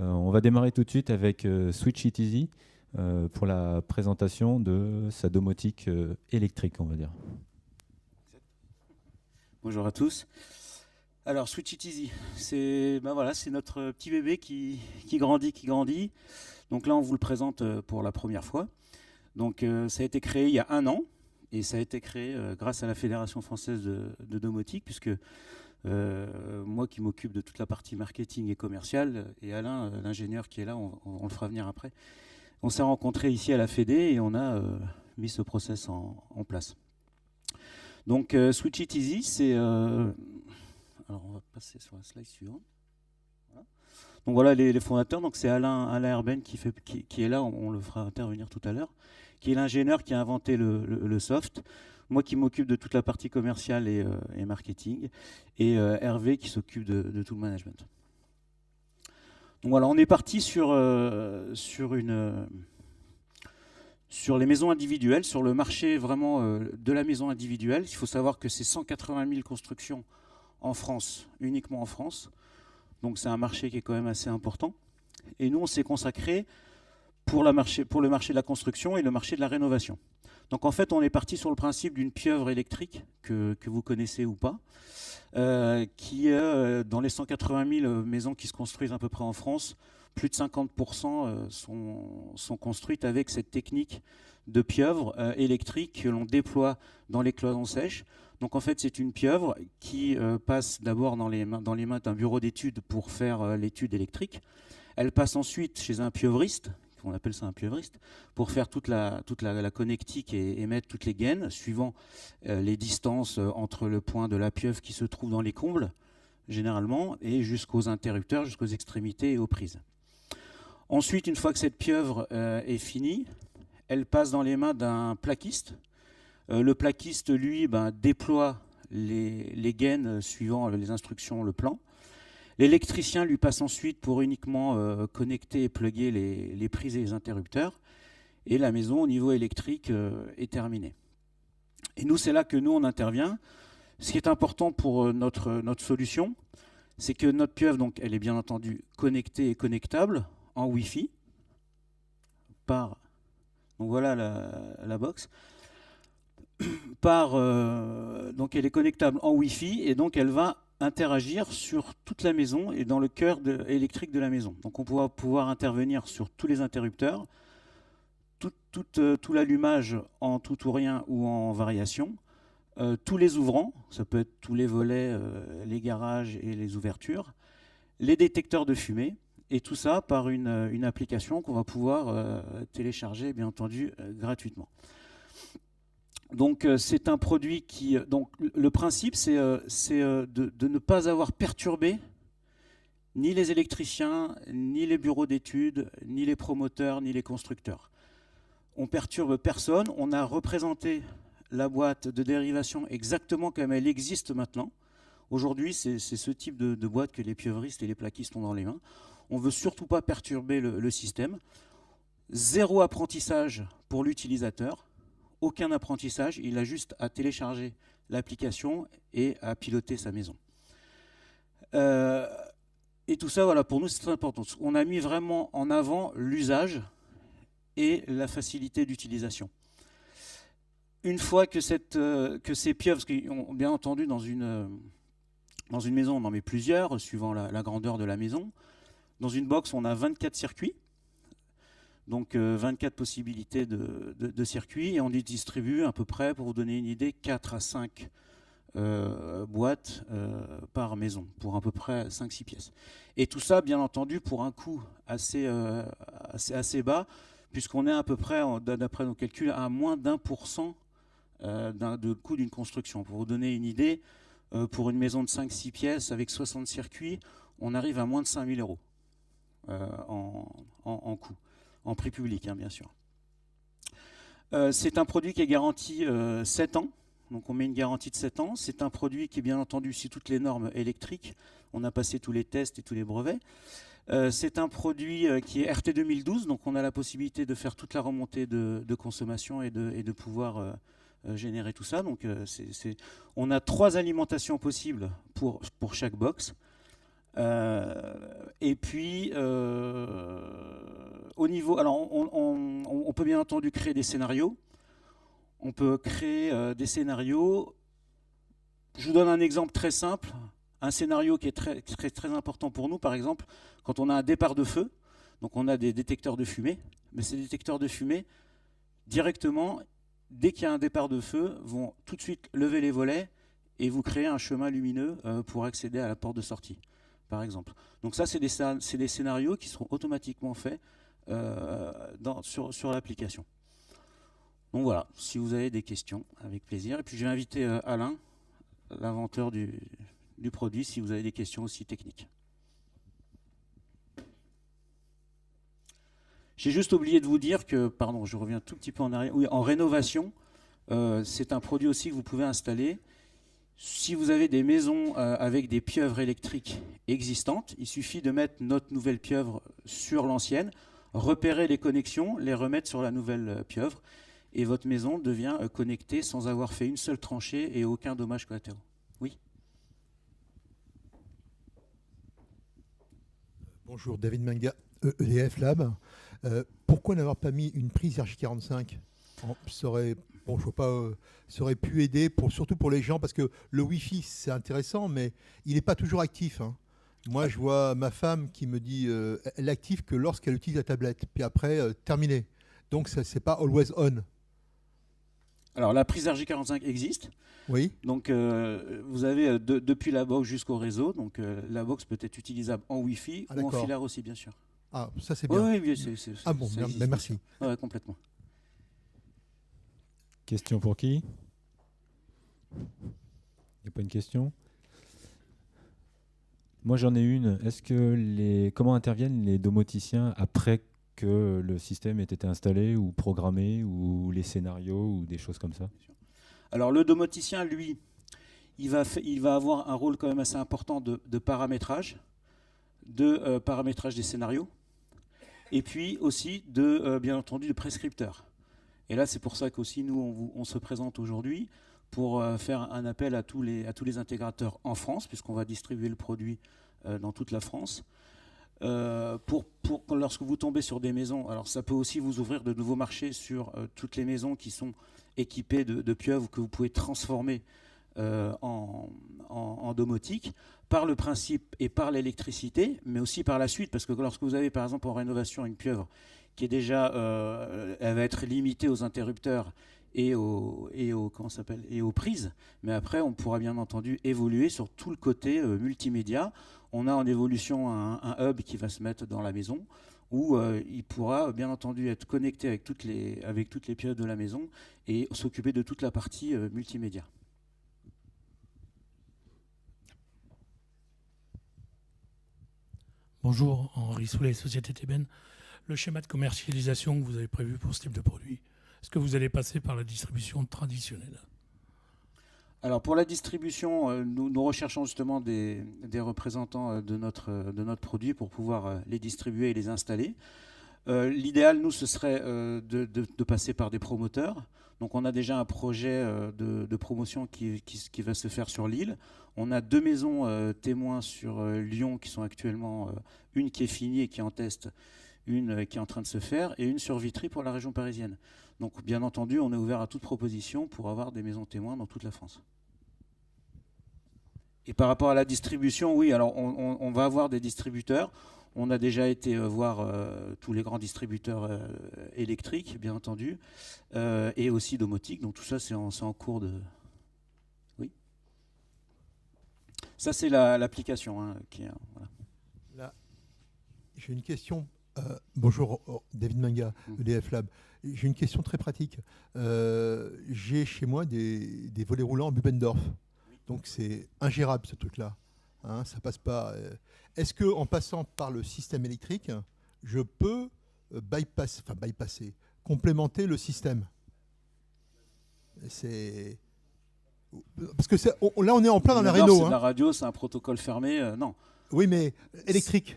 On va démarrer tout de suite avec Switch It Easy pour la présentation de sa domotique électrique, on va dire. Bonjour à tous. Alors, Switch It Easy, c'est voilà, c'est notre petit bébé qui grandit. Donc là, on vous le présente pour la première fois. Donc, ça a été créé il y a 1 an et ça a été créé grâce à la Fédération française de domotique, puisque moi qui m'occupe de toute la partie marketing et commerciale, et Alain, l'ingénieur qui est là, on le fera venir après. On s'est rencontrés ici à la Fédé et on a mis ce process en place. Donc, Switch It Easy, c'est... alors, on va passer sur la slide suivante. Voilà. Donc voilà les fondateurs. Donc c'est Alain Herben qui est là, on le fera intervenir tout à l'heure, qui est l'ingénieur qui a inventé le soft. Moi qui m'occupe de toute la partie commerciale et marketing, et Hervé qui s'occupe de tout le management. Donc voilà, on est parti sur les maisons individuelles, sur le marché vraiment de la maison individuelle. Il faut savoir que c'est 180 000 constructions en France, uniquement en France. Donc c'est un marché qui est quand même assez important. Et nous, on s'est consacré pour le marché de la construction et le marché de la rénovation. Donc en fait, on est parti sur le principe d'une pieuvre électrique, que vous connaissez ou pas, qui est dans les 180 000 maisons qui se construisent à peu près en France, plus de 50% sont construites avec cette technique de pieuvre électrique que l'on déploie dans les cloisons sèches. Donc en fait, c'est une pieuvre qui passe d'abord dans les mains d'un bureau d'études pour faire l'étude électrique. Elle passe ensuite chez un pieuvreiste, on appelle ça un pieuvreiste, pour faire toute la connectique et mettre toutes les gaines, suivant les distances entre le point de la pieuvre qui se trouve dans les combles, généralement, et jusqu'aux interrupteurs, jusqu'aux extrémités et aux prises. Ensuite, une fois que cette pieuvre est finie, elle passe dans les mains d'un plaquiste. Le plaquiste, lui, déploie les gaines suivant les instructions, le plan. L'électricien lui passe ensuite pour uniquement connecter et plugger les prises et les interrupteurs. Et la maison, au niveau électrique, est terminée. Et nous, c'est là que nous, on intervient. Ce qui est important pour notre solution, c'est que notre pieuvre, donc, elle est bien entendu connectée et connectable en Wi-Fi. Donc voilà la box. Donc elle est connectable en Wi-Fi et donc elle va interagir sur toute la maison et dans le cœur électrique de la maison. Donc on va pouvoir intervenir sur tous les interrupteurs, tout l'allumage en tout ou rien ou en variation, tous les ouvrants, ça peut être tous les volets, les garages et les ouvertures, les détecteurs de fumée, et tout ça par une application qu'on va pouvoir télécharger, bien entendu, gratuitement. Donc c'est un produit qui... Donc le principe, c'est de ne pas avoir perturbé ni les électriciens, ni les bureaux d'études, ni les promoteurs, ni les constructeurs. On perturbe personne. On a représenté la boîte de dérivation exactement comme elle existe maintenant. Aujourd'hui, c'est ce type de boîte que les pieuvristes et les plaquistes ont dans les mains. On ne veut surtout pas perturber le système. Zéro apprentissage pour l'utilisateur. Aucun apprentissage, il a juste à télécharger l'application et à piloter sa maison. Et tout ça, voilà, pour nous, c'est très important. On a mis vraiment en avant l'usage et la facilité d'utilisation. Une fois que ces pieuvres, bien entendu, dans une maison, on en met plusieurs, suivant la grandeur de la maison. Dans une box, on a 24 circuits. Donc 24 possibilités de circuits, et on les distribue à peu près, pour vous donner une idée, 4 à 5 boîtes par maison, pour à peu près 5-6 pièces. Et tout ça, bien entendu, pour un coût assez bas, puisqu'on est à peu près, d'après nos calculs, à moins d'1% de coût d'une construction. Pour vous donner une idée, pour une maison de 5-6 pièces avec 60 circuits, on arrive à moins de 5 000 € en coût. En prix public, hein, bien sûr. C'est un produit qui est garanti 7 ans. Donc on met une garantie de 7 ans. C'est un produit qui est bien entendu sous toutes les normes électriques. On a passé tous les tests et tous les brevets. C'est un produit qui est RT 2012. Donc on a la possibilité de faire toute la remontée de consommation et de pouvoir générer tout ça. Donc on a 3 alimentations possibles pour chaque box. Et puis, au niveau, alors on peut bien entendu créer des scénarios. On peut créer des scénarios. Je vous donne un exemple très simple. Un scénario qui est très important pour nous, par exemple, quand on a un départ de feu. Donc on a des détecteurs de fumée. Mais ces détecteurs de fumée, directement, dès qu'il y a un départ de feu, vont tout de suite lever les volets et vous créer un chemin lumineux pour accéder à la porte de sortie, par exemple. Donc ça, c'est des scénarios qui seront automatiquement faits sur l'application. Donc voilà, si vous avez des questions, avec plaisir. Et puis je vais inviter Alain, l'inventeur du produit, si vous avez des questions aussi techniques. J'ai juste oublié de vous dire que, pardon, je reviens tout petit peu en arrière. Oui, en rénovation, c'est un produit aussi que vous pouvez installer. Si vous avez des maisons avec des pieuvres électriques existantes, il suffit de mettre notre nouvelle pieuvre sur l'ancienne, repérer les connexions, les remettre sur la nouvelle pieuvre, et votre maison devient connectée sans avoir fait une seule tranchée et aucun dommage collatéraux. Oui. Bonjour, David Manga, EDF Lab. Pourquoi n'avoir pas mis une prise RJ45 ? Ça aurait, bon, je vois pas, ça aurait pu aider, surtout pour les gens, parce que le Wi-Fi, c'est intéressant, mais il n'est pas toujours actif. Hein. Moi, je vois ma femme qui me dit elle active que lorsqu'elle utilise la tablette, puis après, terminé. Donc, ce n'est pas always on. Alors, la prise RJ45 existe. Oui. Donc, vous avez depuis la box jusqu'au réseau. Donc, la box peut être utilisable en Wi-Fi ou en filaire aussi, bien sûr. Ah, ça c'est bien. Oui, ah bon, bien, merci. Oui, complètement. Question pour qui ? Il n'y a pas une question ? Moi j'en ai une. Est-ce que comment interviennent les domoticiens après que le système ait été installé ou programmé, ou les scénarios ou des choses comme ça ? Alors le domoticien, lui, il va avoir un rôle quand même assez important de paramétrage, paramétrage des scénarios, et puis aussi bien entendu de prescripteur. Et là, c'est pour ça qu'aussi nous, on se présente aujourd'hui pour faire un appel à tous les intégrateurs en France, puisqu'on va distribuer le produit dans toute la France. Lorsque vous tombez sur des maisons, alors ça peut aussi vous ouvrir de nouveaux marchés sur toutes les maisons qui sont équipées de pieuvres que vous pouvez transformer en domotique, par le principe et par l'électricité, mais aussi par la suite, parce que lorsque vous avez par exemple en rénovation une pieuvre qui est déjà, elle va être limitée aux interrupteurs et aux prises, mais après on pourra bien entendu évoluer sur tout le côté multimédia. On a en évolution un hub qui va se mettre dans la maison, où il pourra bien entendu être connecté avec toutes les pieuvres de la maison et s'occuper de toute la partie multimédia. Bonjour, Henri Soulet, Société Thébaine. Le schéma de commercialisation que vous avez prévu pour ce type de produit, est-ce que vous allez passer par la distribution traditionnelle ? Alors pour la distribution, nous recherchons justement des représentants de notre produit pour pouvoir les distribuer et les installer. L'idéal, nous, ce serait de passer par des promoteurs. Donc on a déjà un projet de promotion qui va se faire sur l'île. On a 2 maisons témoins sur Lyon qui sont actuellement, une qui est finie et qui est en test, une qui est en train de se faire, et une sur Vitry pour la région parisienne. Donc bien entendu, on est ouvert à toute proposition pour avoir des maisons témoins dans toute la France. Et par rapport à la distribution, oui, alors on va avoir des distributeurs. On a déjà été voir tous les grands distributeurs électriques, bien entendu, et aussi domotiques. Donc tout ça, c'est en cours de... Oui. Ça, c'est l'application. Hein, voilà. Là, j'ai une question. Bonjour, David Manga, EDF Lab. J'ai une question très pratique. J'ai chez moi des volets roulants en Bubendorf. Donc c'est ingérable ce truc-là. Hein, ça passe pas. Est-ce que en passant par le système électrique, je peux bypasser, complémenter le système ? C'est parce que là on est en plein dans la réno. C'est de la radio, c'est un protocole fermé. Non. Oui, mais électrique.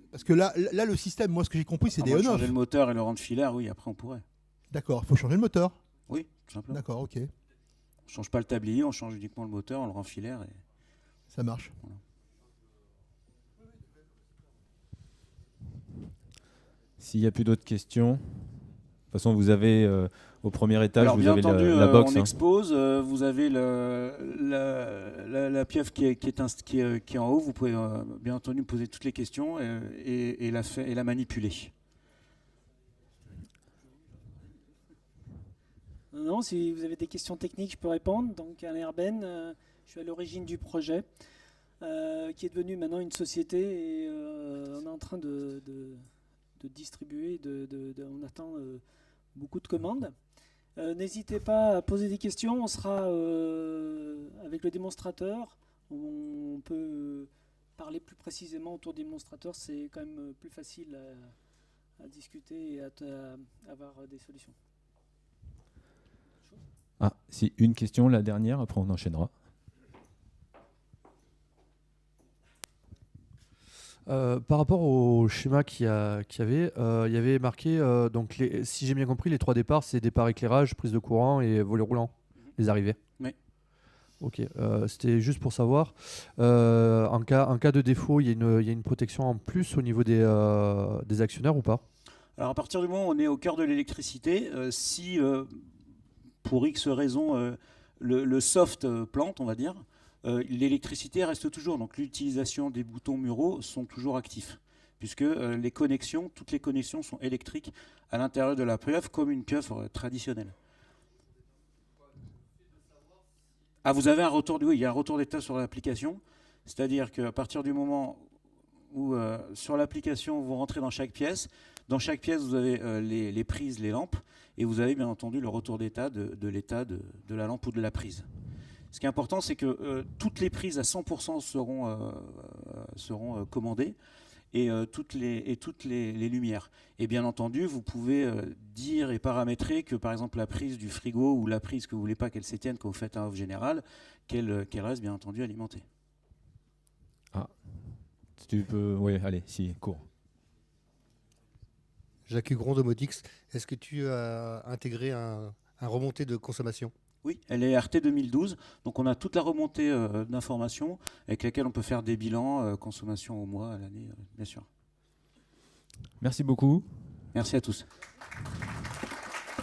Parce que là, le système, moi ce que j'ai compris, c'est des on-off. Changer le moteur et le rendre filaire, oui. Après on pourrait. D'accord. Il faut changer le moteur. Oui, tout simplement. D'accord, ok. On change pas le tablier, on change uniquement le moteur, on le rend filaire. Et... Ça marche. S'il n'y a plus d'autres questions, de toute façon, vous avez au premier étage, Alors, vous bien avez entendu, la box. on expose. Vous avez la pieuvre qui est en haut. Vous pouvez bien entendu poser toutes les questions et la manipuler. Non, si vous avez des questions techniques, je peux répondre. Donc, Alain Herben, je suis à l'origine du projet, qui est devenu maintenant une société, et on est en train de distribuer, on attend beaucoup de commandes. N'hésitez pas à poser des questions, on sera avec le démonstrateur, on peut parler plus précisément autour du démonstrateur, c'est quand même plus facile à discuter et à avoir des solutions. Ah, si, une question, la dernière, après on enchaînera. Par rapport au schéma qu'il y avait, il y avait marqué, donc si j'ai bien compris, les 3 départs, c'est départ éclairage, prise de courant et volet roulant, les arrivées. Oui. Ok, c'était juste pour savoir, en cas de défaut, il y a une protection en plus au niveau des actionnaires ou pas? Alors, à partir du moment où on est au cœur de l'électricité, si pour X raison le soft plante, on va dire, l'électricité reste toujours. Donc l'utilisation des boutons muraux sont toujours actifs, puisque toutes les connexions sont électriques à l'intérieur de la pieuvre, comme une pieuvre traditionnelle. Ah, vous avez un retour, oui, il y a un retour d'état sur l'application, c'est-à-dire qu'à partir du moment où sur l'application vous rentrez dans chaque pièce vous avez les prises, les lampes, et vous avez bien entendu le retour d'état de l'état de la lampe ou de la prise. Ce qui est important, c'est que toutes les prises à 100% seront commandées, et toutes les lumières. Et bien entendu, vous pouvez dire et paramétrer que par exemple la prise du frigo ou la prise que vous ne voulez pas qu'elle s'éteigne quand vous faites un off général, qu'elle reste bien entendu alimentée. Ah, si tu peux, oui, allez, si, cours. Jacques Hugron Domotix, est-ce que tu as intégré un remonté de consommation? Oui, elle est RT 2012, donc on a toute la remontée d'informations avec laquelle on peut faire des bilans, consommation au mois, à l'année, bien sûr. Merci beaucoup. Merci à tous.